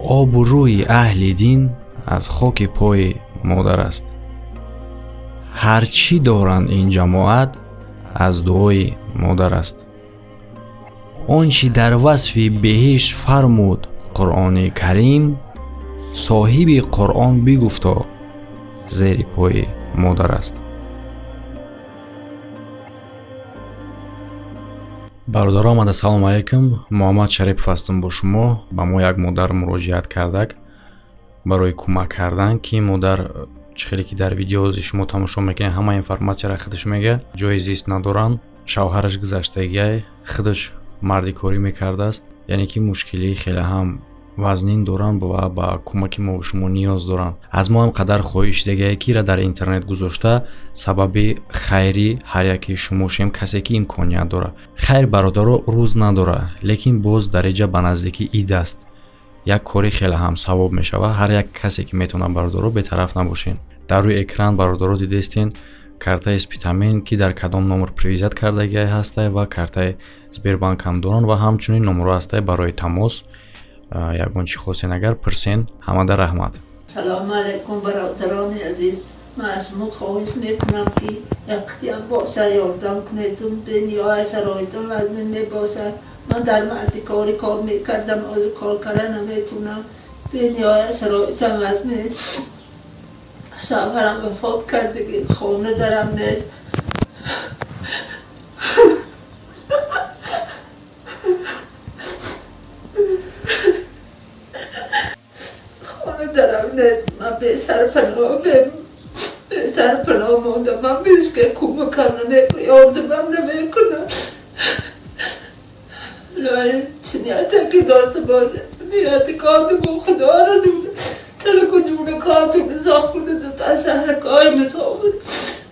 آب و روی اهل دین از خاک پای مادر است. هرچی دارند این جماعت از دعای مادر است. آنچه در وصف بهشت فرمود قرآن کریم، صاحب قرآن بگفتا زیر پای مادر است. برادران من السلام علیکم. محمد شریف هستم با شما. با ما یک مادر مراجعت کردک برای کمک کردن که مادر چخیلی که در ویدیوز شما تماشا میکنین همه اینفرماسیا را خودش میگه، جای زیست ندارن، شوهرش گذشتگی خودش مردی کاری میکرده است، یعنی که مشکلی خیلی هم وزنین دارن و با کمک ما و شما نیاز دارن. از ما هم قدر خواهش دیگه کی را در اینترنت گذاشته سبب خیری هر یکی شما شیم کسی که امکانیت داره. خیر برادر روز نداره، لیکن باز درجه به نزدیکی اید است. یک کاری خیلی هم ثواب میشه و هر یک کسی که میتونه برادر به طرف نباشین. در روی اکران برادر دیدین کارت اسپیتامین که در کدام نمبر پریویزیت کردگی هسته و کارت سبیربانک هم دارن و همچنین نمره هسته برای تماس. یگانچی خواستین اگر پرسین. همه در رحمت. سلام علیکم برادران عزیز. من از شما خواهش میکنم که یقتیم باشه یاردم کنیدم دنیا شرایطم از من میباشه. من در مردی کار میکردم، از کار کردن نمیتونم. دنیا شرایطم از من، شوهرم وفات کرده، خانه دارم نیست. من به سر پناه موندم. من بیش که کمک نمیکنم، یاردمم نمیکنم. لای چه نیته که داشته باشه، نیت کاتم خدا را دونه تلکو جونه کاتم ساخت کنه در شهر کای مسافر.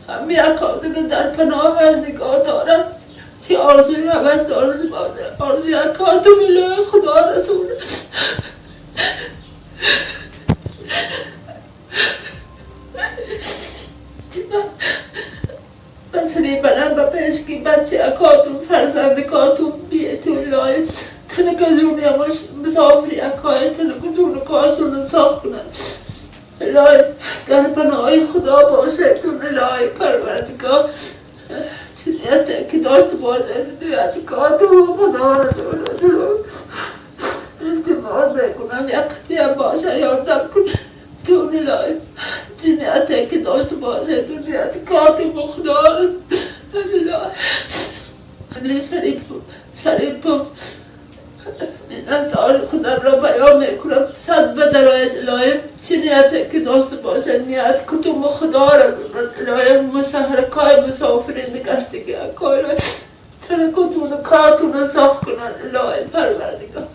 همه کاتم در پناه از نگاه دارد. چه آرزوی هست آرزوی کاتم لای خدا رسوله. بسری بلند با پشکی بچه اکاتون فرزند کاتون بیتون لای تنک زونی هماش مسافری اکای تنک جون کاسون ساخت کنن. لای در پناهی خدا باشه تون لای پروردگار چه نیته که داشته باشه نیت کاتون خدا را جلو التماس میکنم یقتیم باشه یاردم کن تون لای جنیته که داشته باشه دنیت کاتم خدا را لای شریفم منت خدا را بیان میکنم. صد بدرایت لای جنیته که داشته باشه نیت کتم خدا را لای مسهرکای مسافرین گشتگی اکای لای تنکتون کاتون ساخت کنن لای پروردگار.